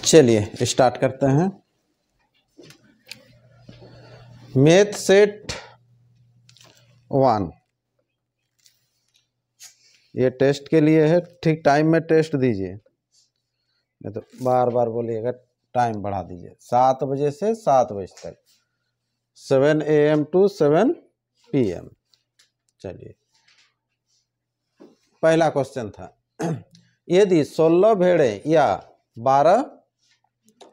चलिए स्टार्ट करते हैं। मैथ सेट 1 ये टेस्ट के लिए है। ठीक टाइम में टेस्ट दीजिए, नहीं तो बार बार बोलिएगा टाइम बढ़ा दीजिए। 7 बजे से 7 बजे तक, 7 AM to 7 PM। चलिए पहला क्वेश्चन था, यदि 16 भेड़े या 12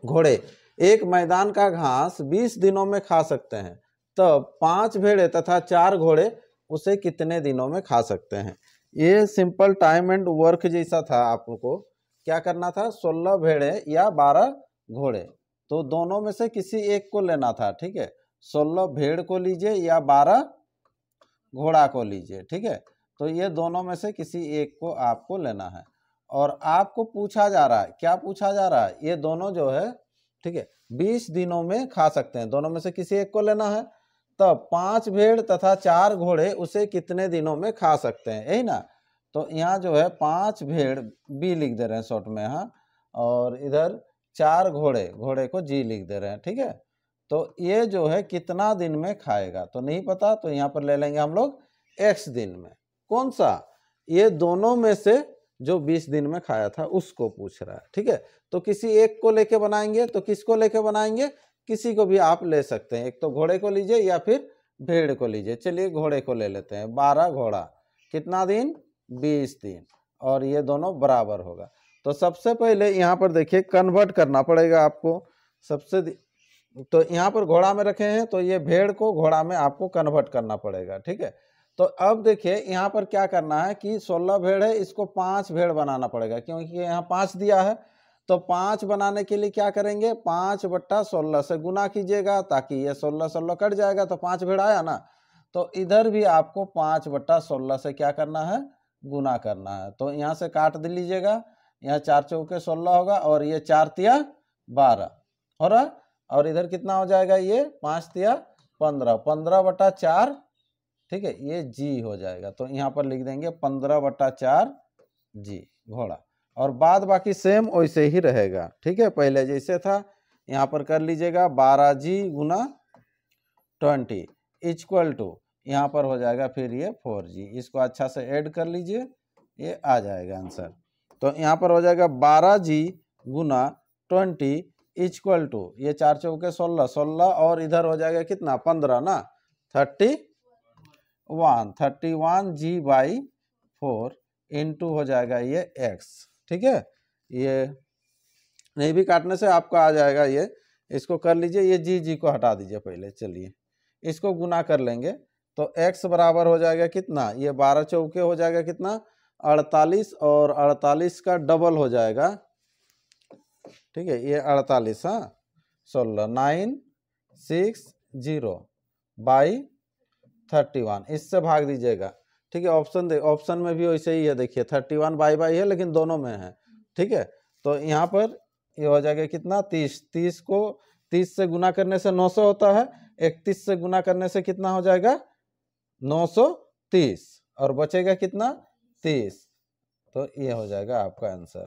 घोड़े एक मैदान का घास 20 दिनों में खा सकते हैं, तब 5 भेड़े तथा 4 घोड़े उसे कितने दिनों में खा सकते हैं। ये सिंपल टाइम एंड वर्क जैसा था। आपको क्या करना था, 16 भेड़े या 12 घोड़े, तो दोनों में से किसी एक को लेना था। ठीक है, 16 भेड़ को लीजिए या 12 घोड़ा को लीजिए। ठीक है, तो ये दोनों में से किसी एक को आपको लेना है। और आपको पूछा जा रहा है, क्या पूछा जा रहा है, ये दोनों जो है, ठीक है, 20 दिनों में खा सकते हैं। दोनों में से किसी एक को लेना है, तब 5 भेड़ तथा 4 घोड़े उसे कितने दिनों में खा सकते हैं, यही ना। तो यहाँ जो है 5 भेड़ बी लिख दे रहे हैं शॉर्ट में, हाँ, और इधर 4 घोड़े को जी लिख दे रहे हैं। ठीक है, तो ये जो है कितना दिन में खाएगा, तो नहीं पता, तो यहाँ पर ले लेंगे हम लोग x दिन में। कौन सा, ये दोनों में से जो 20 दिन में खाया था उसको पूछ रहा है। ठीक है, तो किसी एक को लेके बनाएंगे, तो किसको लेके बनाएंगे, किसी को भी आप ले सकते हैं। एक तो घोड़े को लीजिए या फिर भेड़ को लीजिए। चलिए घोड़े को ले लेते हैं। 12 घोड़ा कितना दिन, 20 दिन, और ये दोनों बराबर होगा। तो सबसे पहले यहाँ पर देखिए कन्वर्ट करना पड़ेगा आपको। तो यहाँ पर घोड़ा में रखे हैं, तो ये भेड़ को घोड़ा में आपको कन्वर्ट करना पड़ेगा। ठीक है, तो अब देखिए यहाँ पर क्या करना है कि 16 भेड़ है, इसको 5 भेड़ बनाना पड़ेगा, क्योंकि यहाँ 5 दिया है। तो 5 बनाने के लिए क्या करेंगे, 5/16 से गुना कीजिएगा, ताकि ये 16 कट जाएगा, तो 5 भेड़ आया ना। तो इधर भी आपको 5/16 से क्या करना है, गुना करना है। तो यहाँ से काट दे लीजिएगा, यहाँ 4 चौके 16 होगा, और ये 4 तिया 12 हो रहा, और इधर कितना हो जाएगा, ये 5 तिया 15, 15/4। ठीक है, ये जी हो जाएगा। तो यहाँ पर लिख देंगे 15/4 जी घोड़ा, और बाद बाकी सेम वैसे ही रहेगा। ठीक है, पहले जैसे था, यहाँ पर कर लीजिएगा 12G गुना 20 इक्वल टू, यहाँ पर हो जाएगा फिर ये 4G। इसको अच्छा से ऐड कर लीजिए, ये आ जाएगा आंसर। तो यहाँ पर हो जाएगा 12G गुना 20 इक्वल टू, ये 4 चौके 16, 16, और इधर हो जाएगा कितना, 15 ना, 31G/4 इंटू हो जाएगा ये x। ठीक है, ये नहीं भी काटने से आपका आ जाएगा ये। इसको कर लीजिए, ये जी को हटा दीजिए पहले। चलिए इसको गुना कर लेंगे, तो x बराबर हो जाएगा कितना, ये 12 चौके हो जाएगा कितना, 48, और 48 का डबल हो जाएगा। ठीक है, ये 48, हाँ, 16 960/31, इससे भाग दीजिएगा। ठीक है, ऑप्शन ऑप्शन में भी वैसे ही है, देखिए 31/बाई है, लेकिन दोनों में है। ठीक है, तो यहाँ पर ये हो जाएगा कितना, 30। 30 को 30 से गुना करने से 900 होता है, 31 से गुना करने से कितना हो जाएगा, 930, और बचेगा कितना, 30। तो ये हो जाएगा आपका आंसर।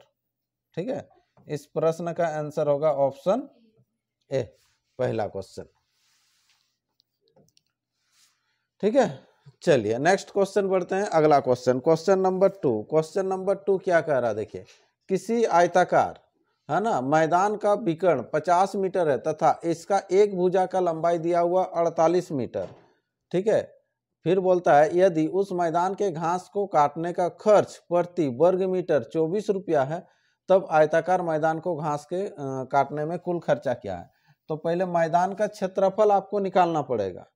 ठीक है, इस प्रश्न का आंसर होगा ऑप्शन ए, पहला क्वेश्चन। ठीक है, चलिए नेक्स्ट क्वेश्चन बढ़ते हैं। अगला question, question number 2। Question number 2 क्या कह रहा है, देखिए, किसी आयताकार, है ना, मैदान का विकर्ण 50 मीटर है तथा इसका एक भुजा का लंबाई दिया हुआ 48 मीटर। ठीक है, फिर बोलता है यदि उस मैदान के घास को काटने का खर्च प्रति वर्ग मीटर 24 रुपया है, तब आयताकार मैदान को घास के काटने में कुल खर्चा क्या है। तो पहले मैदान का क्षेत्रफल आपको निकालना पड़ेगा,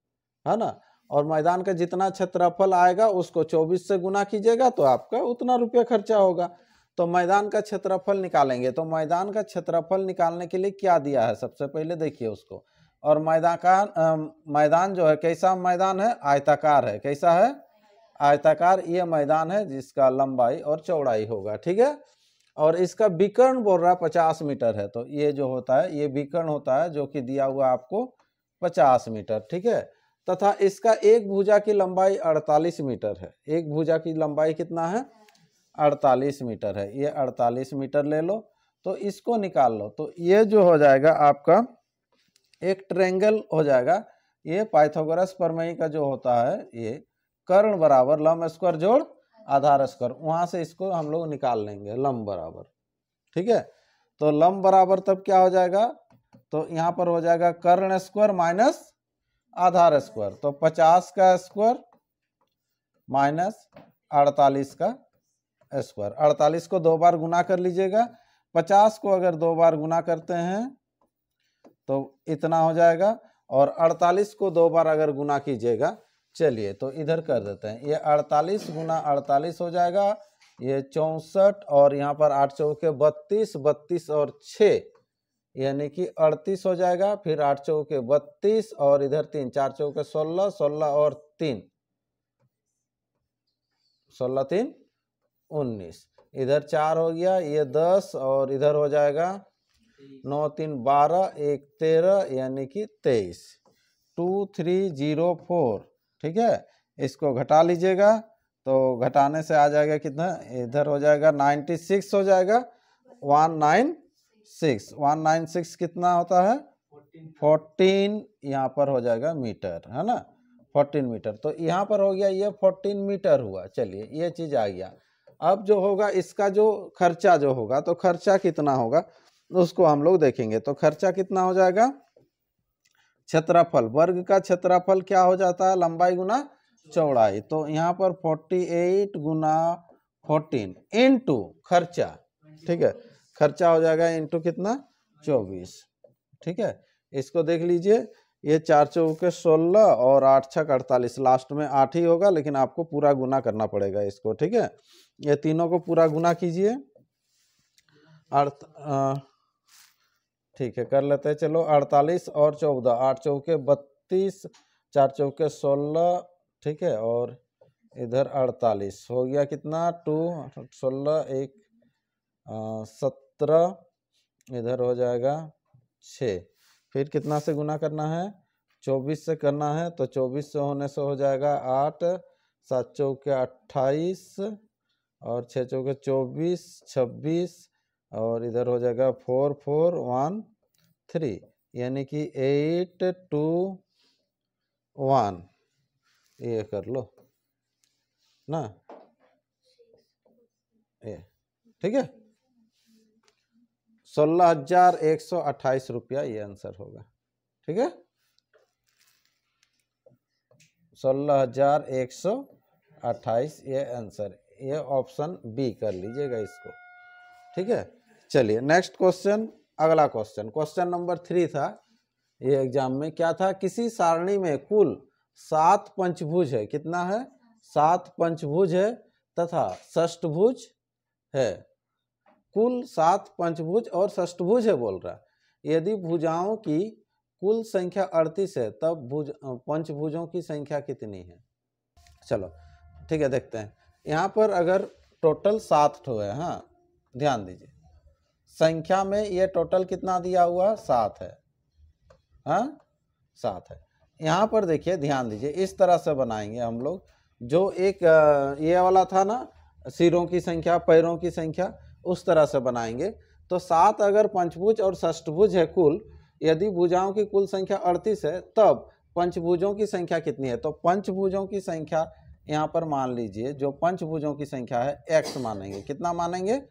है ना, और मैदान का जितना क्षेत्रफल आएगा उसको 24 से गुना कीजिएगा, तो आपका उतना रुपया खर्चा होगा। तो मैदान का क्षेत्रफल निकालेंगे, तो मैदान का क्षेत्रफल निकालने के लिए क्या दिया है, सबसे पहले देखिए उसको। और मैदान जो है कैसा मैदान है, आयताकार है। कैसा है, आयताकार ये मैदान है, जिसका लंबाई और चौड़ाई होगा। ठीक है, और इसका विकर्ण बोल रहा है 50 मीटर है, तो ये जो होता है ये विकर्ण होता है, जो कि दिया हुआ आपको 50 मीटर। ठीक है, तथा इसका एक भुजा की लंबाई 48 मीटर है। एक भुजा की लंबाई कितना है, 48 मीटर है, ये 48 मीटर ले लो, तो इसको निकाल लो। तो ये जो हो जाएगा आपका एक ट्रायंगल हो जाएगा, ये पाइथागोरस प्रमेय का जो होता है, ये कर्ण बराबर लंब स्क्वायर जोड़ आधार स्क्वायर, वहां से इसको हम लोग निकाल लेंगे लंब बराबर। ठीक है, तो लंब बराबर तब क्या हो जाएगा, तो यहाँ पर हो जाएगा कर्ण स्क्वायर माइनस आधार स्क्वायर, तो 50 का स्क्वायर माइनस 48 का स्क्वायर। 48 को 2 बार गुना कर लीजिएगा, 50 को अगर 2 बार गुना करते हैं तो इतना हो जाएगा, और 48 को 2 बार अगर गुना कीजिएगा, चलिए तो इधर कर देते हैं, ये 48 गुना 48 हो जाएगा, ये 64, और यहाँ पर 8 चौके 32, 32 और 6 यानी कि 38 हो जाएगा, फिर 8 चौके 32 और इधर 3, 4 चौके 16, 16 और 3, 16 3 19, इधर 4 हो गया, ये 10 और इधर हो जाएगा 9 3 12, 1 13 यानी कि 23, 2304। ठीक है, इसको घटा लीजिएगा, तो घटाने से आ जाएगा कितना, इधर हो जाएगा 96 हो जाएगा, 196 कितना होता है, 14 यहाँ पर हो जाएगा मीटर, है ना, 14 मीटर। तो यहाँ पर हो गया ये 14 मीटर हुआ। चलिए ये चीज आ गया। अब जो होगा इसका जो खर्चा जो होगा, तो खर्चा कितना होगा उसको हम लोग देखेंगे। तो खर्चा कितना हो जाएगा, क्षेत्रफल, वर्ग का क्षेत्रफल क्या हो जाता है, लंबाई गुना चौड़ाई। तो यहाँ पर 48 गुना 14 इंटू खर्चा, ठीक है, खर्चा हो जाएगा इंटू कितना 24। ठीक है, इसको देख लीजिए, ये 4 चौके 16 और 8 छक 48, लास्ट में 8 ही होगा, लेकिन आपको पूरा गुना करना पड़ेगा इसको। ठीक है, ये तीनों को पूरा गुना कीजिए, ठीक है कर लेते हैं, चलो 48 और 14, 8 चौके 32, 4 चौके 16, ठीक है, और इधर 48 हो गया कितना 2 16 1 17, इधर हो जाएगा 6, फिर कितना से गुना करना है, 24 से करना है, तो 24 से होने से हो जाएगा 8, 7 चौके 28 और 6 चौके 24 26, और इधर हो जाएगा 4 4 1 3 यानी कि 8 2 1, ये कर लो ना, ये ठीक है, 16,128 रुपया ये आंसर होगा। ठीक है, 16,128 ये आंसर, ये ऑप्शन बी कर लीजिएगा इसको। ठीक है, चलिए नेक्स्ट क्वेश्चन, अगला क्वेश्चन, क्वेश्चन नंबर 3 था ये एग्जाम में, क्या था, किसी सारणी में कुल 7 पंचभुज है, कितना है 7 पंचभुज है तथा षष्ठभुज है, कुल 7 पंचभुज और षष्ठभुज है बोल रहा है। यदि भुजाओं की कुल संख्या 38 है, तब पंचभुजों की संख्या कितनी है। चलो ठीक है, देखते हैं। यहाँ पर अगर टोटल 7 ठो है, हाँ ध्यान दीजिए, संख्या में ये टोटल कितना दिया हुआ 7 है, हाँ 7 है। यहाँ पर देखिए ध्यान दीजिए, इस तरह से बनाएंगे हम लोग, जो एक ये वाला था ना, सिरों की संख्या पैरों की संख्या, उस तरह से बनाएंगे। तो 7 अगर पंचभुज और षष्ठभुज है कुल, यदि भुजाओं की कुल संख्या 38 है, तब पंचभुजों की संख्या कितनी है। तो पंचभुजों की संख्या यहाँ पर मान लीजिए, जो पंचभुजों की संख्या है x मानेंगे, कितना मानेंगे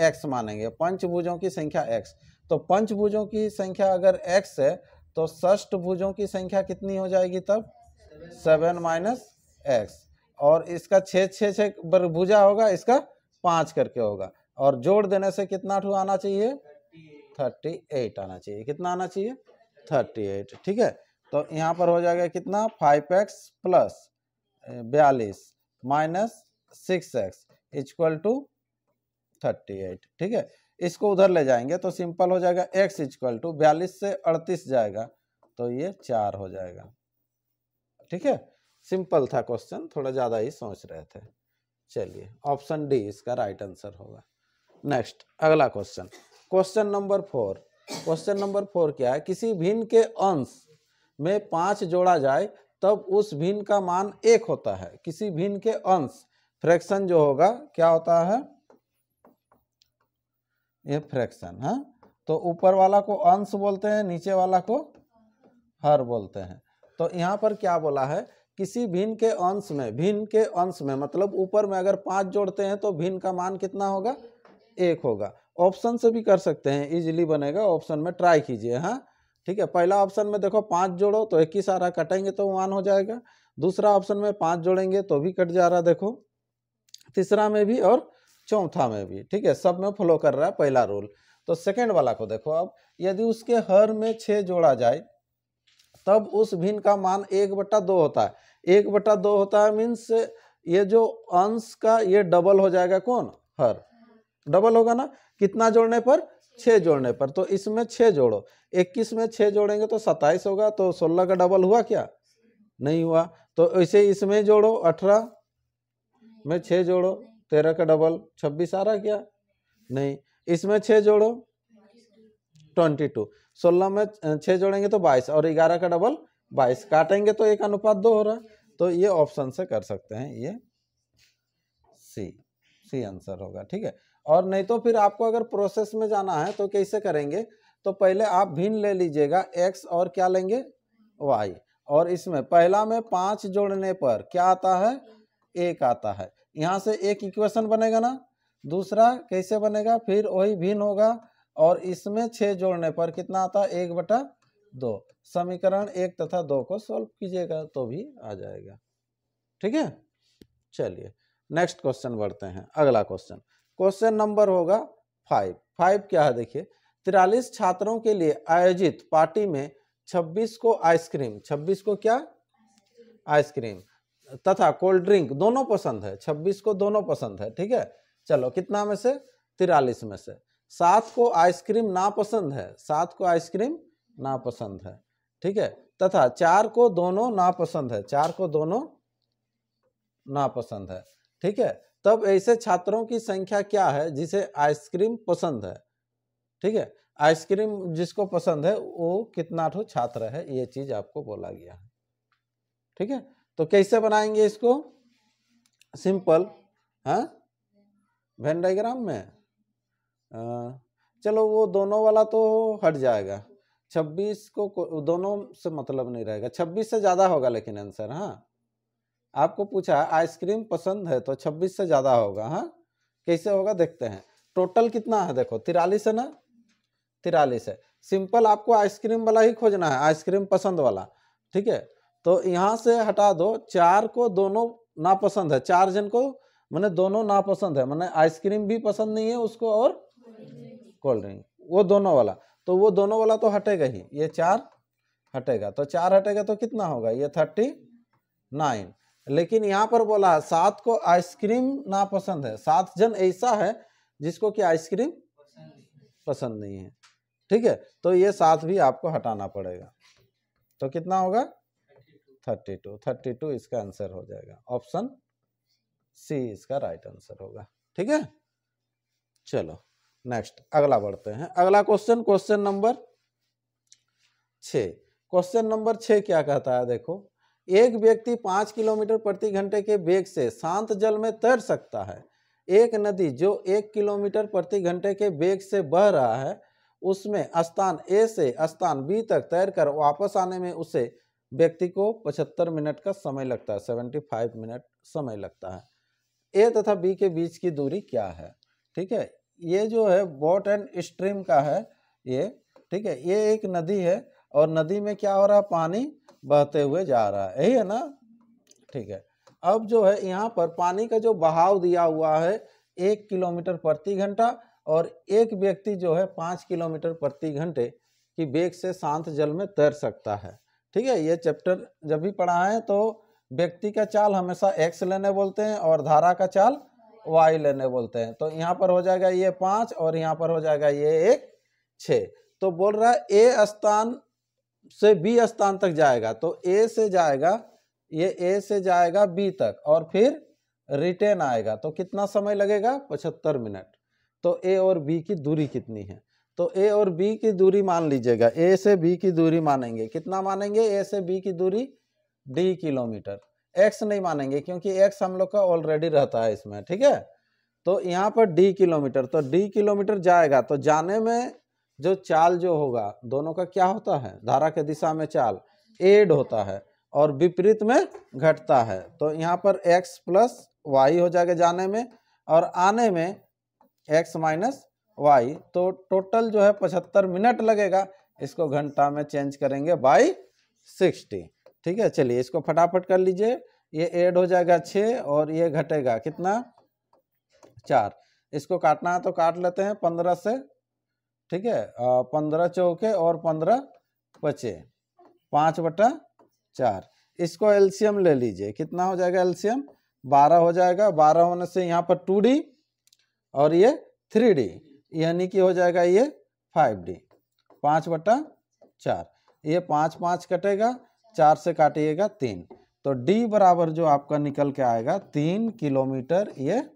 x मानेंगे, पंचभुजों की संख्या x। तो पंचभुजों की संख्या अगर x है, तो षष्ठभुजों की संख्या कितनी हो जाएगी तब 7 माइनस x, और इसका 6 भुजा होगा, इसका 5 करके होगा, और जोड़ देने से कितना ठू आना चाहिए 38 आना चाहिए, कितना आना चाहिए 38। ठीक है, तो यहाँ पर हो जाएगा कितना 5x plus 42 minus 6x equal to 38। ठीक है, इसको उधर ले जाएंगे तो सिंपल हो जाएगा, x इक्वल टू 42 से 38 जाएगा तो ये 4 हो जाएगा। ठीक है, सिंपल था क्वेश्चन, थोड़ा ज़्यादा ही सोच रहे थे। चलिए ऑप्शन डी इसका राइट आंसर होगा। नेक्स्ट अगला question, question number 4। Question number 4 क्या है, किसी भिन्न के अंश में 5 जोड़ा जाए तब उस भिन्न का मान 1 होता है। किसी भिन्न के अंश फ्रैक्शन जो होगा क्या होता है, ये फ्रैक्शन है। तो ऊपर वाला को अंश बोलते हैं, नीचे वाला को हर बोलते हैं। तो यहाँ पर क्या बोला है, किसी भिन्न के अंश में, भिन्न के अंश में मतलब ऊपर में अगर 5 जोड़ते हैं तो भिन्न का मान कितना होगा, 1 होगा। ऑप्शन से भी कर सकते हैं, इजीली बनेगा, ऑप्शन में ट्राई कीजिए। हाँ ठीक है, पहला ऑप्शन में देखो 5 जोड़ो तो 21 आ रहा, कटेंगे तो 1 हो जाएगा। दूसरा ऑप्शन में 5 जोड़ेंगे तो भी कट जा रहा, देखो। तीसरा में भी और चौथा में भी, ठीक है, सब में फॉलो कर रहा है पहला रूल। तो सेकेंड वाला को देखो, अब यदि उसके हर में 6 जोड़ा जाए तब उस भिन्न का मान 1/2 होता है। 1/2 होता है मीन्स ये जो अंश का ये डबल हो जाएगा, कौन, हर डबल होगा ना, कितना जोड़ने पर, 6 जोड़ने पर। तो इसमें 6 जोड़ो, 21 में 6 जोड़ेंगे तो 27 होगा। तो 16 का डबल हुआ क्या, नहीं हुआ। तो ऐसे इसमें जोड़ो, 18 में 6 जोड़ो, 13 का डबल 26 आ रहा क्या, नहीं। इसमें 6 जोड़ो 22, 16 में 6 जोड़ेंगे तो 22 और 11 का डबल 22, काटेंगे तो 1:2 हो रहा। तो ये ऑप्शन से कर सकते हैं, ये सी आंसर होगा, ठीक है। और नहीं तो फिर आपको अगर प्रोसेस में जाना है तो कैसे करेंगे, तो पहले आप भिन्न ले लीजिएगा, x और क्या लेंगे, y, और इसमें पहला में 5 जोड़ने पर क्या आता है, 1 आता है। यहाँ से एक इक्वेशन बनेगा ना, दूसरा कैसे बनेगा, फिर वही भिन्न होगा, और इसमें 6 जोड़ने पर कितना आता है, 1/2। समीकरण 1 तथा 2 को सॉल्व कीजिएगा तो भी आ जाएगा, ठीक है। चलिए नेक्स्ट क्वेश्चन बढ़ते हैं, अगला क्वेश्चन, क्वेश्चन नंबर होगा 5 क्या है, देखिए 43 छात्रों के लिए आयोजित पार्टी में 26 को आइसक्रीम, 26 को क्या, आइसक्रीम तथा कोल्ड ड्रिंक दोनों पसंद है, 26 को दोनों पसंद है, ठीक है। चलो कितना में से, 43 में से 7 को आइसक्रीम ना पसंद है, 7 को आइसक्रीम ना पसंद है, ठीक है, तथा 4 को दोनों ना पसंद है, 4 को दोनों ना पसंद है, ठीक है। तब ऐसे छात्रों की संख्या क्या है जिसे आइसक्रीम पसंद है, ठीक है। आइसक्रीम जिसको पसंद है वो कितना ठो छात्र है, ये चीज आपको बोला गया है, ठीक है। तो कैसे बनाएंगे इसको, सिंपल, हाँ वेन डायग्राम में, चलो वो दोनों वाला तो हट जाएगा, 26 को दोनों से मतलब नहीं रहेगा, 26 से ज्यादा होगा लेकिन आंसर, हाँ आपको पूछा आइसक्रीम पसंद है तो 26 से ज्यादा होगा, हाँ कैसे होगा देखते हैं। टोटल कितना है, देखो 43 है ना, 43 है, सिंपल आपको आइसक्रीम वाला ही खोजना है, आइसक्रीम पसंद वाला, ठीक है। तो यहाँ से हटा दो, 4 को दोनों नापसंद है, 4 जन को मैंने दोनों नापसंद है, मैंने आइसक्रीम भी पसंद नहीं है उसको और कोल्ड ड्रिंक, वो दोनों वाला, तो वो दोनों वाला तो हटेगा ही, ये 4 हटेगा, तो 4 हटेगा तो कितना होगा, ये 39। लेकिन यहाँ पर बोला 7 को आइसक्रीम ना पसंद है, 7 जन ऐसा है जिसको कि आइसक्रीम पसंद नहीं है, ठीक है। तो ये 7 भी आपको हटाना पड़ेगा, तो कितना होगा 32 इसका आंसर हो जाएगा, ऑप्शन सी इसका राइट आंसर होगा, ठीक है। चलो नेक्स्ट अगला बढ़ते हैं, अगला question, question number 6। Question number 6 क्या कहता है, देखो एक व्यक्ति 5 किलोमीटर प्रति घंटे के वेग से शांत जल में तैर सकता है। एक नदी जो 1 किलोमीटर प्रति घंटे के वेग से बह रहा है, उसमें स्थान ए से स्थान बी तक तैरकर वापस आने में उसे व्यक्ति को 75 मिनट का समय लगता है, 75 मिनट समय लगता है। ए तथा बी के बीच की दूरी क्या है, ठीक है। ये जो है बोट एंड स्ट्रीम का है ये, ठीक है। ये एक नदी है और नदी में क्या हो रहा है, पानी बहते हुए जा रहा है, यही है ना, ठीक है। अब जो है यहाँ पर पानी का जो बहाव दिया हुआ है 1 किलोमीटर प्रति घंटा, और एक व्यक्ति जो है 5 किलोमीटर प्रति घंटे की वेग से शांत जल में तैर सकता है, ठीक है। ये चैप्टर जब भी पढ़ा है तो व्यक्ति का चाल हमेशा x लेने बोलते हैं और धारा का चाल y लेने बोलते हैं। तो यहाँ पर हो जाएगा ये 5 और यहाँ पर हो जाएगा ये 6। तो बोल रहा है ए स्थान से बी स्थान तक जाएगा, तो ए से जाएगा, ये ए से जाएगा बी तक और फिर रिटर्न आएगा, तो कितना समय लगेगा 75 मिनट। तो ए और बी की दूरी कितनी है, तो ए और बी की दूरी मान लीजिएगा, ए से बी की दूरी मानेंगे, कितना मानेंगे, ए से बी की दूरी d किलोमीटर, x नहीं मानेंगे क्योंकि x हम लोग का ऑलरेडी रहता है इसमें, ठीक है। तो यहाँ पर d किलोमीटर, तो d किलोमीटर जाएगा तो जाने में जो चाल जो होगा दोनों का क्या होता है, धारा के दिशा में चाल एड होता है और विपरीत में घटता है। तो यहाँ पर x प्लस वाई हो जाएगा जाने में, और आने में x माइनस वाई। तो टोटल जो है 75 मिनट लगेगा। इसको घंटा में चेंज करेंगे बाई 60, ठीक है। चलिए इसको फटाफट कर लीजिए। ये ऐड हो जाएगा 6 और ये घटेगा कितना 4। इसको काटना है तो काट लेते हैं 15 से, ठीक है। 15 चौके और 15 बचे 5/4। इसको एलसीएम ले लीजिए, कितना हो जाएगा एलसीएम 12 हो जाएगा। 12 होने से यहाँ पर 2D और ये 3D, यानी कि हो जाएगा ये 5D। 5/4, ये 5 5 कटेगा, 4 से काटिएगा 3, तो D बराबर जो आपका निकल के आएगा 3 किलोमीटर, ये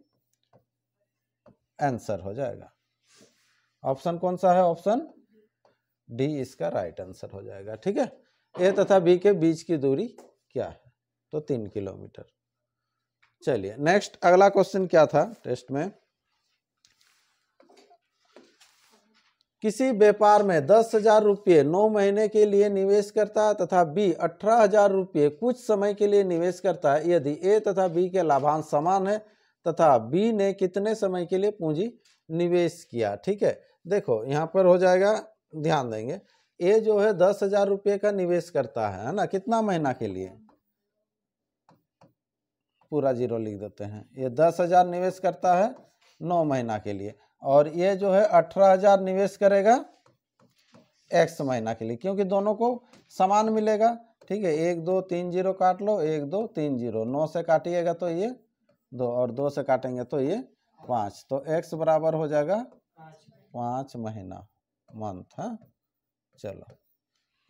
आंसर हो जाएगा। ऑप्शन कौन सा है, ऑप्शन डी इसका राइट आंसर हो जाएगा, ठीक है। ए तथा बी के बीच की दूरी क्या है, तो 3 किलोमीटर। चलिए नेक्स्ट अगला क्वेश्चन क्या था टेस्ट में, किसी व्यापार में 10,000 रुपये 9 महीने के लिए निवेश करता है तथा बी 18,000 रुपये कुछ समय के लिए निवेश करता है। यदि ए तथा बी के लाभांश समान है तथा बी ने कितने समय के लिए पूंजी निवेश किया, ठीक है। देखो यहाँ पर हो जाएगा, ध्यान देंगे, ए जो है 10,000 रुपये का निवेश करता है ना, कितना महीना के लिए, पूरा जीरो लिख देते हैं। ये 10,000 निवेश करता है 9 महीना के लिए, और ये जो है 18,000 निवेश करेगा x महीना के लिए, क्योंकि दोनों को समान मिलेगा, ठीक है। 1 2 3 0 काट लो, 1 2 3 0, 9 से काटिएगा तो ये 2 और 2 से काटेंगे तो ये 5, तो x बराबर हो जाएगा 5 महीना, मंथ। हाँ चलो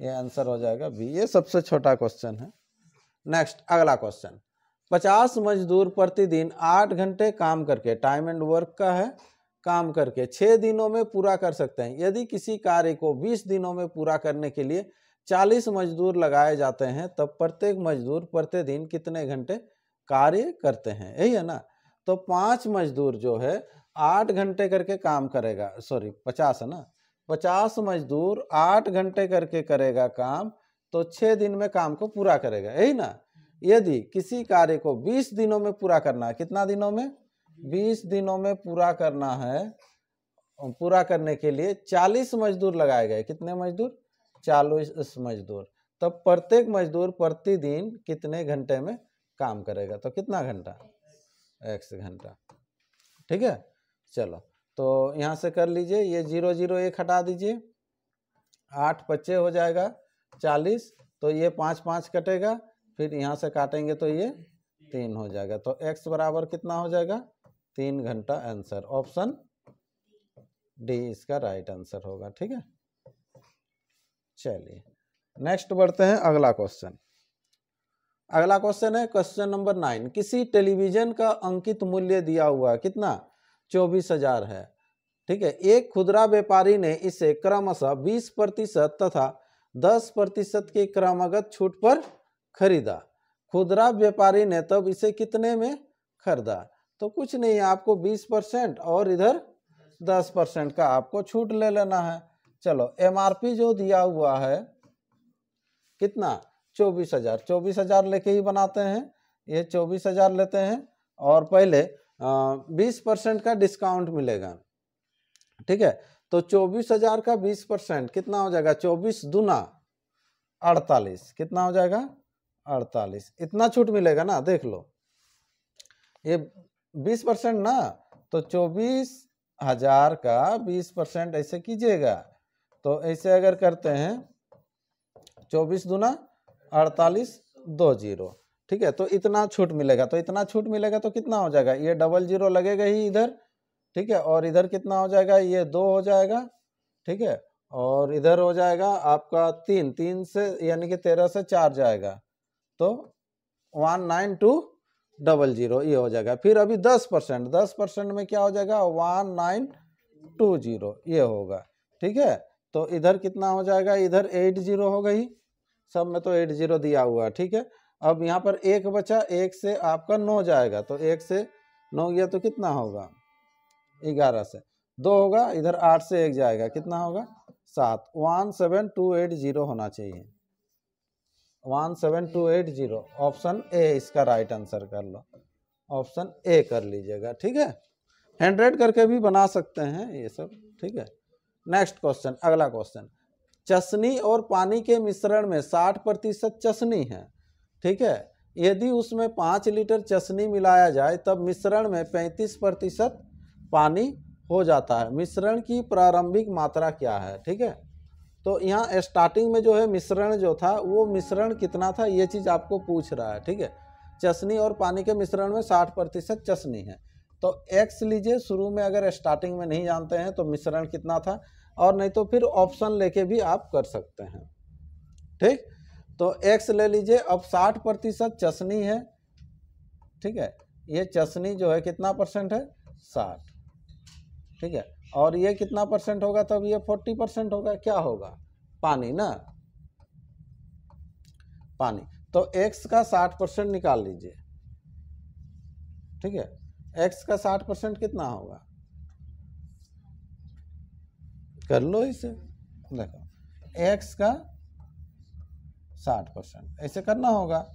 ये आंसर हो जाएगा बी, ये सबसे छोटा क्वेश्चन है। नेक्स्ट अगला क्वेश्चन, 50 मजदूर प्रतिदिन 8 घंटे काम करके, टाइम एंड वर्क का है, काम करके 6 दिनों में पूरा कर सकते हैं। यदि किसी कार्य को 20 दिनों में पूरा करने के लिए 40 मजदूर लगाए जाते हैं, तब प्रत्येक मजदूर प्रतिदिन कितने घंटे कार्य करते हैं, यही है ना। तो 5 मजदूर जो है 8 घंटे करके काम करेगा, सॉरी 50 है ना, 50 मजदूर 8 घंटे करके करेगा काम, तो 6 दिन में काम को पूरा करेगा, यही ना। यदि किसी कार्य को 20 दिनों में पूरा करना है, कितना दिनों में, 20 दिनों में पूरा करना है, पूरा करने के लिए 40 मजदूर लगाए गए, कितने मजदूर, 40 मजदूर, तब प्रत्येक मजदूर प्रतिदिन कितने घंटे में काम करेगा, तो कितना घंटा, x घंटा, ठीक है। चलो तो यहाँ से कर लीजिए, ये 0 0 1 हटा दीजिए, 8 25 हो जाएगा 40, तो ये 5 5 कटेगा, फिर यहाँ से काटेंगे तो ये 3 हो जाएगा, तो x बराबर कितना हो जाएगा 3 घंटा, आंसर ऑप्शन डी इसका राइट आंसर होगा, ठीक है। चलिए नेक्स्ट बढ़ते हैं अगला क्वेश्चन। अगला क्वेश्चन है क्वेश्चन नंबर 9, किसी टेलीविजन का अंकित मूल्य दिया हुआ कितना 24,000 है, ठीक है। एक खुदरा व्यापारी ने इसे क्रमशः 20% तथा 10% के क्रमगत छूट पर खरीदा। खुदरा व्यापारी ने तब इसे कितने में खरीदा, तो कुछ नहीं, आपको 20% और इधर 10% का आपको छूट ले लेना है। चलो एमआरपी जो दिया हुआ है कितना 24,000, 24,000 लेके ही बनाते हैं, ये 24,000 लेते हैं, और पहले 20% का डिस्काउंट मिलेगा, ठीक है। तो 24,000 का 20% कितना हो जाएगा, 24 दूना 48, कितना हो जाएगा 48, इतना छूट मिलेगा ना, देख लो ये 20% ना, तो 24,000 का 20% ऐसे कीजिएगा, तो ऐसे अगर करते हैं 24 दूना 48 2 0, ठीक है। तो इतना छूट मिलेगा, तो इतना छूट मिलेगा तो कितना हो जाएगा, ये 00 लगेगा ही इधर, ठीक है, और इधर कितना हो जाएगा, ये 2 हो जाएगा, ठीक है, और इधर हो जाएगा आपका 3 से यानी कि 13 से 4 जाएगा, तो 19200 ये हो जाएगा। फिर अभी 10% में क्या हो जाएगा 1920 ये होगा, ठीक है। तो इधर कितना हो जाएगा, इधर 80 हो गई, सब में तो 80 दिया हुआ है, ठीक है। अब यहाँ पर 1 बचा, 1 से आपका 9 जाएगा, तो 1 से 9 गया तो कितना होगा 11 से 2 होगा, इधर 8 से 1 जाएगा, कितना होगा 7। 17280 होना चाहिए, 17280। ऑप्शन ए इसका राइट आंसर कर लो, ऑप्शन ए कर लीजिएगा। ठीक है, 100 करके भी बना सकते हैं ये सब। ठीक है, नेक्स्ट क्वेश्चन, अगला क्वेश्चन, चसनी और पानी के मिश्रण में 60% चसनी है। ठीक है, यदि उसमें 5 लीटर चसनी मिलाया जाए तब मिश्रण में 35% पानी हो जाता है। मिश्रण की प्रारंभिक मात्रा क्या है? ठीक है, तो यहाँ स्टार्टिंग में जो है मिश्रण जो था वो मिश्रण कितना था, ये चीज़ आपको पूछ रहा है। ठीक है, चसनी और पानी के मिश्रण में 60% चसनी है, तो x लीजिए शुरू में, अगर स्टार्टिंग में नहीं जानते हैं तो मिश्रण कितना था, और नहीं तो फिर ऑप्शन लेके भी आप कर सकते हैं। ठीक, तो x ले लीजिए। अब 60% चसनी है। ठीक है, ये चसनी जो है कितना परसेंट है 60। ठीक है, और ये कितना परसेंट होगा, तब ये 40% होगा, क्या होगा पानी ना, पानी। तो x का 60% निकाल लीजिए। ठीक है, x का 60% कितना होगा, कर लो इसे, देखो x का 60% ऐसे करना होगा।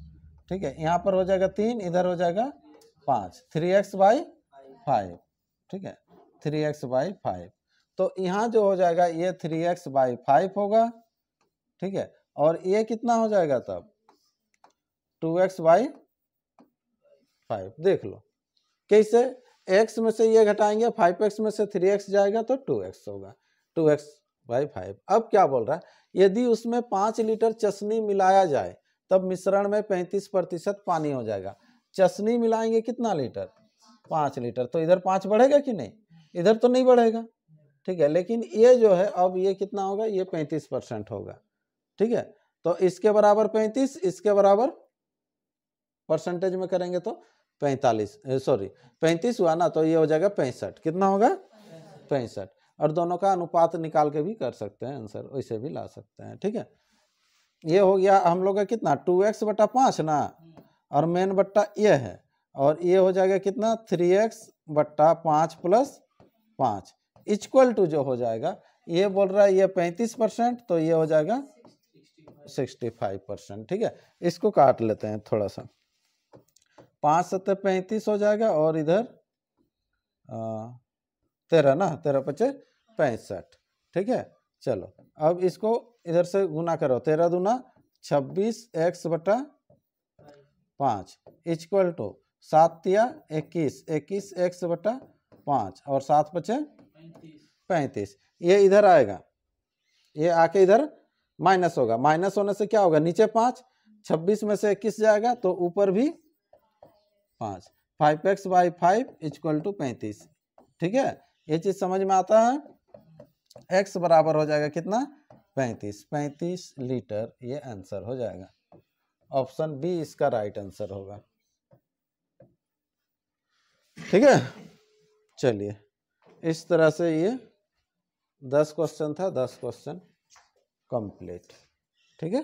ठीक है, यहाँ पर हो जाएगा 3, इधर हो जाएगा 5, 3x/5। ठीक है, 3x/5, तो यहाँ जो हो जाएगा ये 3x/5 होगा। ठीक है, और ये कितना हो जाएगा तब 2x/5। देख लो कैसे, x में से ये घटाएंगे, 5x में से 3x जाएगा तो 2x होगा, 2x/5। अब क्या बोल रहा है, यदि उसमें 5 लीटर चसनी मिलाया जाए तब मिश्रण में 35% पानी हो जाएगा। चसनी मिलाएंगे कितना लीटर, 5 लीटर, तो इधर 5 बढ़ेगा कि नहीं, इधर तो नहीं बढ़ेगा। ठीक है, लेकिन ये जो है अब ये कितना होगा, ये 35% होगा। ठीक है, तो इसके बराबर 35, इसके बराबर परसेंटेज में करेंगे तो 35 हुआ ना, तो ये हो जाएगा 65। कितना होगा 65, और दोनों का अनुपात निकाल के भी कर सकते हैं आंसर, वैसे भी ला सकते हैं। ठीक है, ये हो गया हम लोग का कितना 2x/5 ना, और मेन बट्टा ये है, और ये हो जाएगा कितना 3x/5 + 5 इक्वल टू जो हो जाएगा, ये बोल रहा है ये 35%, तो ये हो जाएगा 65%। ठीक है, इसको काट लेते हैं थोड़ा सा, 5 7 35 हो जाएगा, और इधर 13 ना, 13 5 65। ठीक है, चलो अब इसको इधर से गुना करो, 13 दूना 26x/5 इक्वल टू 7 तिया 21, 21x/5, और 7 5 35। ये इधर आएगा, ये आके इधर माइनस होगा, माइनस होने से क्या होगा, नीचे 5, 26 में से 21 जाएगा तो ऊपर भी 5, 5x/5 इक्वल टू 35। ठीक है, ये चीज समझ में आता है। x बराबर हो जाएगा कितना 35 लीटर, ये आंसर हो जाएगा, ऑप्शन बी इसका राइट आंसर होगा। ठीक है, चलिए इस तरह से ये 10 क्वेश्चन था, 10 क्वेश्चन कंप्लीट। ठीक है।